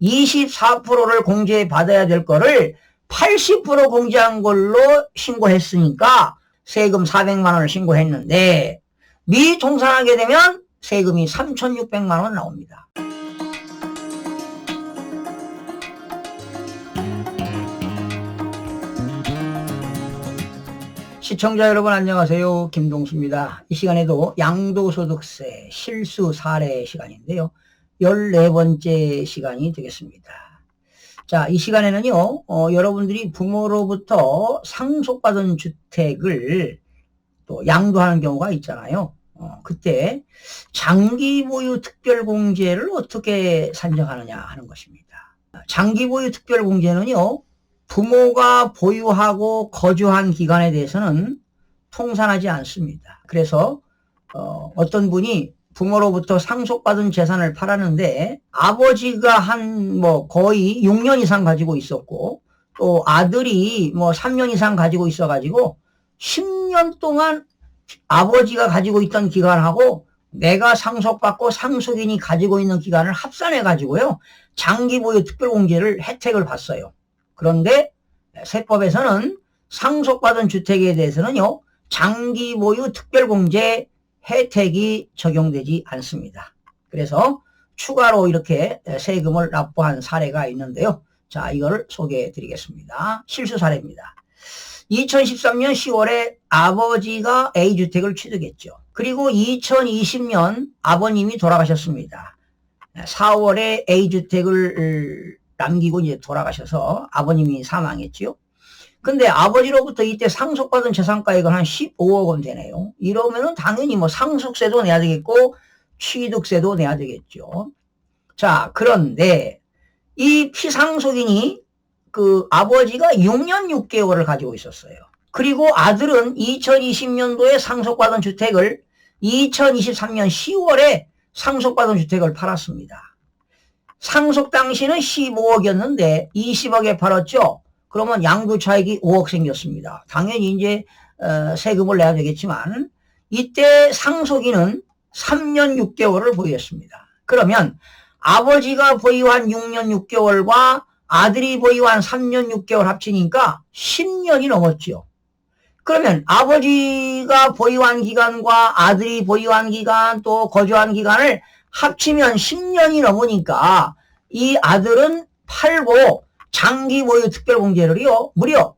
24%를 공제받아야 될 거를 80% 공제한 걸로 신고했으니까 세금 400만 원을 신고했는데 미통산하게 되면 세금이 3,600만 원 나옵니다. 시청자 여러분 안녕하세요. 김동수입니다. 이 시간에도 양도소득세 실수 사례 시간인데요. 14번째 시간이 되겠습니다. 자, 이 시간에는요, 여러분들이 부모로부터 상속받은 주택을 또 양도하는 경우가 있잖아요. 그때 장기보유 특별공제를 어떻게 산정하느냐 하는 것입니다. 장기보유 특별공제는요, 부모가 보유하고 거주한 기간에 대해서는 통산하지 않습니다. 그래서 어떤 분이 부모로부터 상속받은 재산을 팔았는데 아버지가 한 거의 6년 이상 가지고 있었고 또 아들이 3년 이상 가지고 있어가지고 10년 동안 아버지가 가지고 있던 기간하고 내가 상속받고 상속인이 가지고 있는 기간을 합산해가지고요, 장기보유 특별공제를 혜택을 봤어요. 그런데 세법에서는 상속받은 주택에 대해서는요, 장기보유 특별공제 혜택이 적용되지 않습니다. 그래서 추가로 이렇게 세금을 납부한 사례가 있는데요. 자, 이거를 소개해 드리겠습니다. 실수 사례입니다. 2013년 10월에 아버지가 A주택을 취득했죠. 그리고 2020년 아버님이 돌아가셨습니다. 4월에 A주택을 남기고 이제 돌아가셔서 아버님이 사망했지요. 근데 아버지로부터 이때 상속받은 재산가액은 한 15억 원 되네요. 이러면은 당연히 상속세도 내야 되겠고 취득세도 내야 되겠죠. 자, 그런데 이 피상속인이 그 아버지가 6년 6개월을 가지고 있었어요. 그리고 아들은 2020년도에 상속받은 주택을 2023년 10월에 상속받은 주택을 팔았습니다. 상속 당시는 15억이었는데 20억에 팔았죠. 그러면 양도차익이 5억 생겼습니다. 당연히 이제 세금을 내야 되겠지만 이때 상속인은 3년 6개월을 보유했습니다. 그러면 아버지가 보유한 6년 6개월과 아들이 보유한 3년 6개월 합치니까 10년이 넘었죠. 그러면 아버지가 보유한 기간과 아들이 보유한 기간 또 거주한 기간을 합치면 10년이 넘으니까 이 아들은 팔고 장기보유 특별공제를요, 무려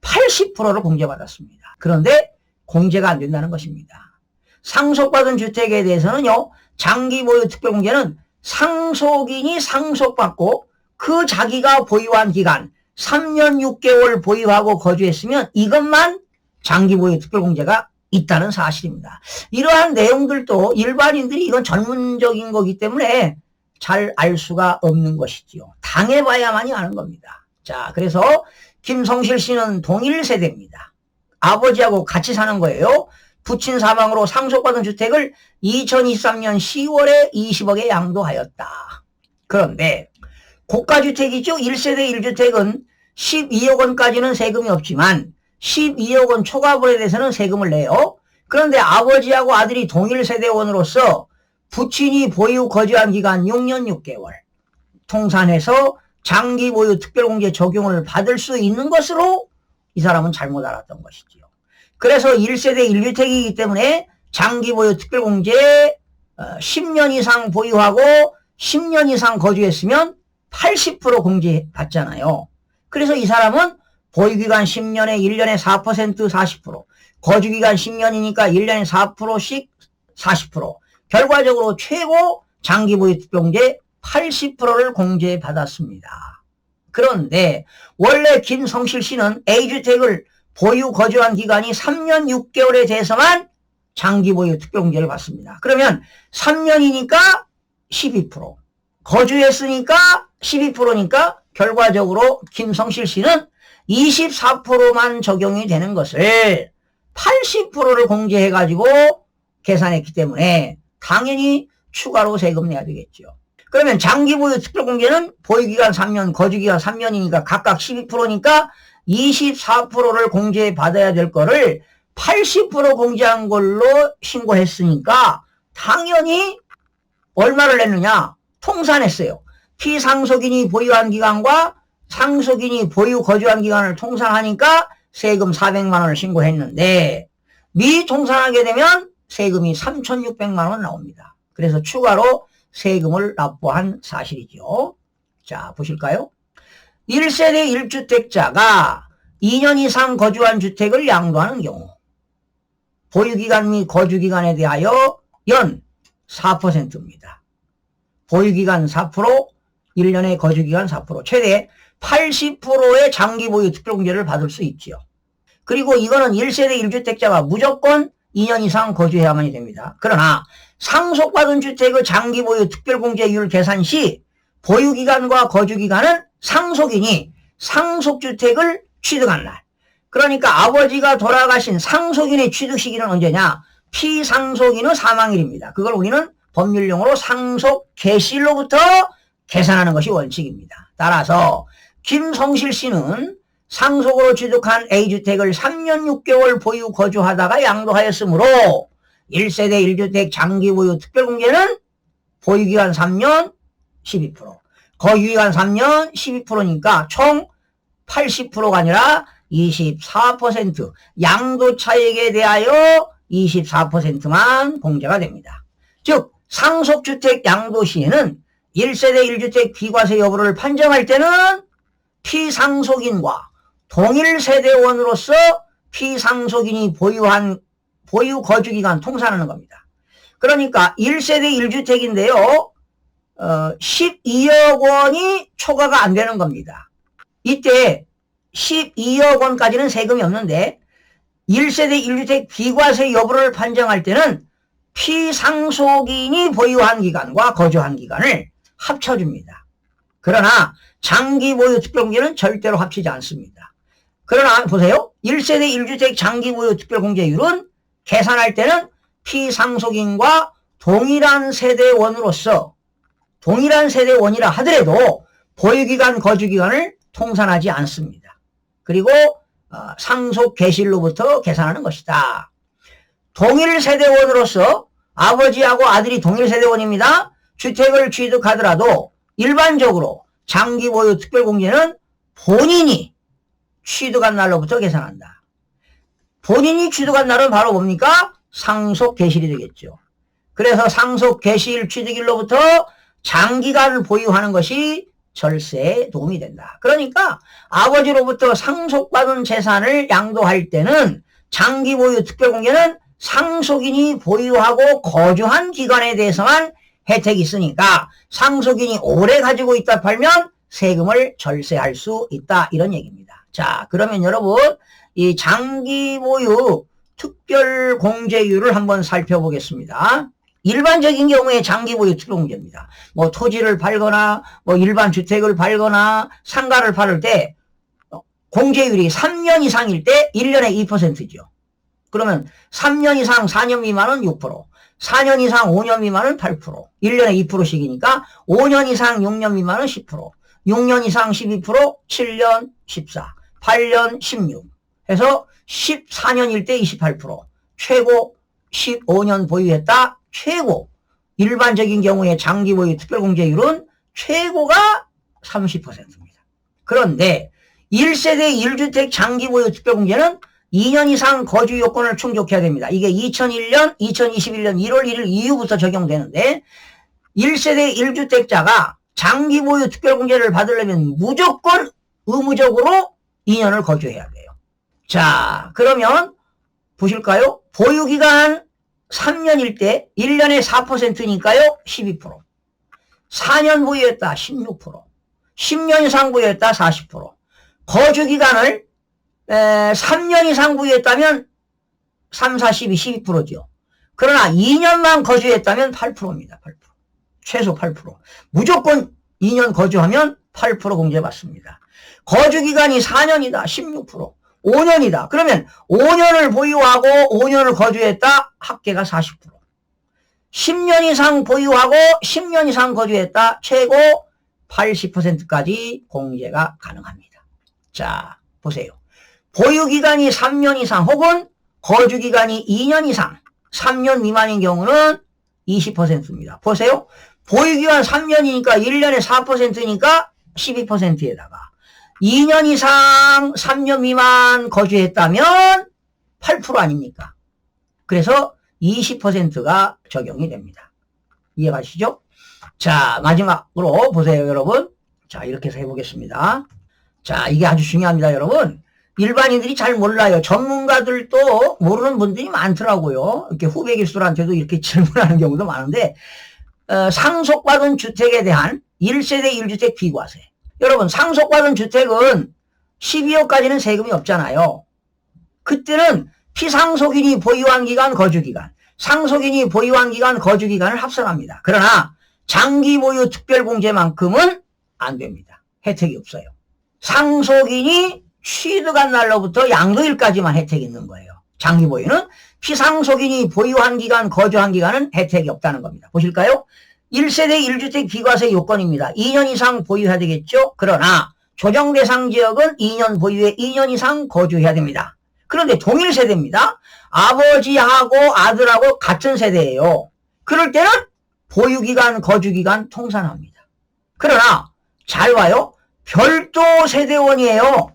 80%를 공제받았습니다. 그런데 공제가 안 된다는 것입니다. 상속받은 주택에 대해서는요, 장기보유 특별공제는 상속인이 상속받고 그 자기가 보유한 기간 3년 6개월 보유하고 거주했으면 이것만 장기보유 특별공제가 있다는 사실입니다. 이러한 내용들도 일반인들이 이건 전문적인 거기 때문에 잘 알 수가 없는 것이지요. 당해봐야만이 아는 겁니다. 자, 그래서 김성실 씨는 동일 세대입니다. 아버지하고 같이 사는 거예요. 부친 사망으로 상속받은 주택을 2023년 10월에 20억에 양도하였다. 그런데 고가주택이죠. 1세대 1주택은 12억 원까지는 세금이 없지만 12억 원 초과분에 대해서는 세금을 내요. 그런데 아버지하고 아들이 동일 세대원으로서 부친이 보유 거주한 기간 6년 6개월 통산해서 장기보유 특별공제 적용을 받을 수 있는 것으로 이 사람은 잘못 알았던 것이지요. 그래서 1세대 1주택이기 때문에 장기보유 특별공제 10년 이상 보유하고 10년 이상 거주했으면 80% 공제 받잖아요. 그래서 이 사람은 보유기간 10년에 1년에 4% 40%, 거주기간 10년이니까 1년에 4%씩 40%, 결과적으로 최고 장기보유 특별공제 80%를 공제받았습니다. 그런데 원래 김성실 씨는 A주택을 보유 거주한 기간이 3년 6개월에 대해서만 장기보유 특별공제를 받습니다. 그러면 3년이니까 12%, 거주했으니까 12%니까 결과적으로 김성실 씨는 24%만 적용이 되는 것을 80%를 공제해가지고 계산했기 때문에 당연히 추가로 세금 내야 되겠죠. 그러면 장기보유 특별공제는 보유기간 3년, 거주기간 3년이니까 각각 12%니까 24%를 공제받아야 될 거를 80% 공제한 걸로 신고했으니까 당연히 얼마를 냈느냐? 통산했어요. 피상속인이 보유한 기간과 상속인이 보유 거주한 기간을 통산하니까 세금 400만 원을 신고했는데 미통산하게 되면 세금이 3,600만 원 나옵니다. 그래서 추가로 세금을 납부한 사실이죠. 자, 보실까요? 1세대 1주택자가 2년 이상 거주한 주택을 양도하는 경우 보유기간 및 거주기간에 대하여 연 4%입니다. 보유기간 4%, 1년의 거주기간 4%, 최대 80%의 장기보유 특별공제를 받을 수 있지요. 그리고 이거는 1세대 1주택자가 무조건 2년 이상 거주해야만이 됩니다. 그러나 상속받은 주택의 장기보유 특별공제율 계산 시 보유기간과 거주기간은 상속인이 상속주택을 취득한 날, 그러니까 아버지가 돌아가신 상속인의 취득 시기는 언제냐? 피상속인의 사망일입니다. 그걸 우리는 법률용어로 상속 개시일로부터 계산하는 것이 원칙입니다. 따라서 김성실 씨는 상속으로 취득한 A주택을 3년 6개월 보유 거주하다가 양도하였으므로 1세대 1주택 장기보유 특별공제는 보유기간 3년 12%, 거주기간 3년 12%니까 총 80%가 아니라 24%, 양도차익에 대하여 24%만 공제가 됩니다. 즉 상속주택 양도 시에는 1세대 1주택 비과세 여부를 판정할 때는 피상속인과 동일 세대원으로서 피상속인이 보유한 보유 거주기간 통산하는 겁니다. 그러니까 1세대 1주택인데요. 12억 원이 초과가 안 되는 겁니다. 이때 12억 원까지는 세금이 없는데 1세대 1주택 비과세 여부를 판정할 때는 피상속인이 보유한 기간과 거주한 기간을 합쳐줍니다. 그러나 장기보유 특별공제는 절대로 합치지 않습니다. 그러나 보세요. 1세대 1주택 장기보유 특별공제율은 계산할 때는 피상속인과 동일한 세대원으로서 동일한 세대원이라 하더라도 보유기간, 거주기간을 통산하지 않습니다. 그리고 상속 개시일로부터 계산하는 것이다. 동일 세대원으로서 아버지하고 아들이 동일 세대원입니다. 주택을 취득하더라도 일반적으로 장기보유 특별공제는 본인이 취득한 날로부터 계산한다. 본인이 취득한 날은 바로 뭡니까? 상속 개시일이 되겠죠. 그래서 상속 개시일 취득일로부터 장기간을 보유하는 것이 절세에 도움이 된다. 그러니까 아버지로부터 상속받은 재산을 양도할 때는 장기보유 특별공제는 상속인이 보유하고 거주한 기간에 대해서만 혜택이 있으니까 상속인이 오래 가지고 있다 팔면 세금을 절세할 수 있다, 이런 얘기입니다. 자, 그러면 여러분 이 장기보유 특별공제율을 한번 살펴보겠습니다. 일반적인 경우에 장기보유 특별공제입니다. 뭐 토지를 팔거나 뭐 일반 주택을 팔거나 상가를 팔을 때 공제율이 3년 이상일 때 1년에 2%죠. 그러면 3년 이상 4년 미만은 6%, 4년 이상 5년 미만은 8%, 1년에 2%씩이니까 5년 이상 6년 미만은 10%, 6년 이상 12%, 7년 14, 8년 16 해서 14년일 때 28%, 최고 15년 보유했다, 최고 일반적인 경우에 장기보유 특별공제율은 최고가 30%입니다. 그런데 1세대 1주택 장기보유 특별공제는 2년 이상 거주 요건을 충족해야 됩니다. 이게 2001년, 2021년 1월 1일 이후부터 적용되는데 1세대 1주택자가 장기보유 특별공제를 받으려면 무조건 의무적으로 2년을 거주해야 돼요. 자, 그러면 보실까요? 보유기간 3년일 때 1년에 4%니까요 12%, 4년 보유했다 16%, 10년 이상 보유했다 40%, 거주기간을 3년 이상 보유했다면 3, 4, 12, 12%죠. 그러나 2년만 거주했다면 8%입니다. 8%. 최소 8%. 무조건 2년 거주하면 8% 공제받습니다. 거주기간이 4년이다. 16%. 5년이다. 그러면 5년을 보유하고 5년을 거주했다. 합계가 40%. 10년 이상 보유하고 10년 이상 거주했다. 최고 80%까지 공제가 가능합니다. 자, 보세요. 보유기간이 3년 이상 혹은 거주기간이 2년 이상 3년 미만인 경우는 20%입니다. 보세요. 보유기간 3년이니까 1년에 4%니까 12%에다가 2년 이상 3년 미만 거주했다면 8% 아닙니까? 그래서 20%가 적용이 됩니다. 이해가시죠? 자, 마지막으로 보세요, 여러분. 자, 이렇게 해서 해보겠습니다. 자, 이게 아주 중요합니다, 여러분. 일반인들이 잘 몰라요. 전문가들도 모르는 분들이 많더라고요. 이렇게 후배 기술한테도 이렇게 질문하는 경우도 많은데, 상속받은 주택에 대한 1세대 1주택 비과세. 여러분, 상속받은 주택은 12억까지는 세금이 없잖아요. 그때는 피상속인이 보유한 기간, 거주기간, 상속인이 보유한 기간, 거주기간을 합산합니다. 그러나 장기 보유 특별공제만큼은 안 됩니다. 혜택이 없어요. 상속인이 취득한 날로부터 양도일까지만 혜택이 있는 거예요. 장기 보유는 피상속인이 보유한 기간, 거주한 기간은 혜택이 없다는 겁니다. 보실까요? 1세대 1주택 비과세 요건입니다. 2년 이상 보유해야 되겠죠? 그러나 조정 대상 지역은 2년 보유에 2년 이상 거주해야 됩니다. 그런데 동일 세대입니다. 아버지하고 아들하고 같은 세대예요. 그럴 때는 보유기간, 거주기간 통산합니다. 그러나 잘 봐요. 별도 세대원이에요.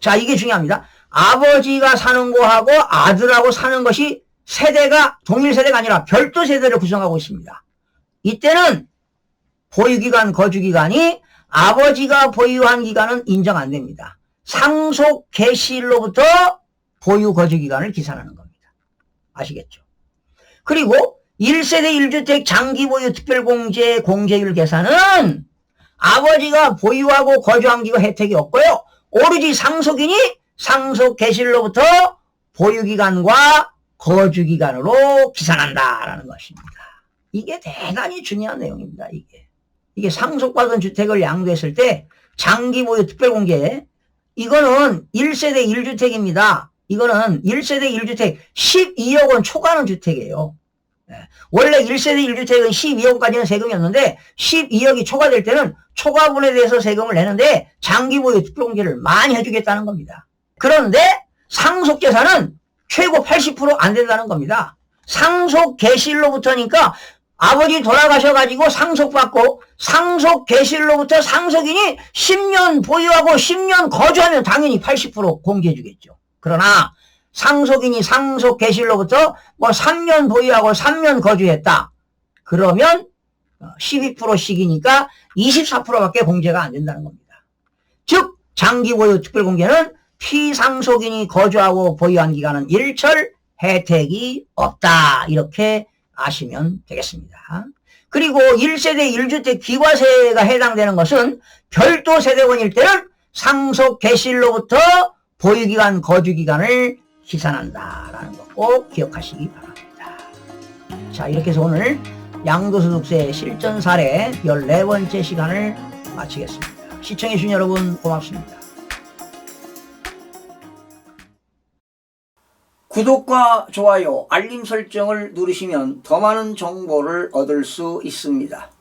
자, 이게 중요합니다. 아버지가 사는 거하고 아들하고 사는 것이 세대가 동일 세대가 아니라 별도 세대를 구성하고 있습니다. 이때는 보유기간, 거주기간이 아버지가 보유한 기간은 인정 안 됩니다. 상속 개시일로부터 보유, 거주기간을 계산하는 겁니다. 아시겠죠? 그리고 1세대 1주택 장기보유 특별공제 공제율 계산은 아버지가 보유하고 거주한 기간 혜택이 없고요. 오로지 상속인이 상속 개시일로부터 보유기간과 거주기간으로 계산한다라는 것입니다. 이게 대단히 중요한 내용입니다. 이게 상속받은 주택을 양도했을 때 장기보유 특별공제, 이거는 1세대 1주택입니다. 이거는 1세대 1주택 12억 원 초과하는 주택이에요. 원래 1세대 1주택은 12억까지는 세금이었는데 12억이 초과될 때는 초과분에 대해서 세금을 내는데 장기보유 특별공제를 많이 해주겠다는 겁니다. 그런데 상속재산은 최고 80% 안 된다는 겁니다. 상속 개시일로부터니까 아버지 돌아가셔가지고 상속받고 상속 개시일로부터 상속인이 10년 보유하고 10년 거주하면 당연히 80% 공제해주겠죠. 그러나 상속인이 상속 개시일로부터 뭐 3년 보유하고 3년 거주했다. 그러면 12%씩이니까 24%밖에 공제가 안 된다는 겁니다. 즉 장기보유 특별공제는 피상속인이 거주하고 보유한 기간은 일철 혜택이 없다. 이렇게 아시면 되겠습니다. 그리고 1세대 1주택 비과세가 해당되는 것은 별도 세대원일 때는 상속 개시일로부터 보유기간, 거주기간을 계산한다라는 거 꼭 기억하시기 바랍니다. 자, 이렇게 해서 오늘 양도소득세 실전 사례 14번째 시간을 마치겠습니다. 시청해주신 여러분 고맙습니다. 구독과 좋아요, 알림 설정을 누르시면 더 많은 정보를 얻을 수 있습니다.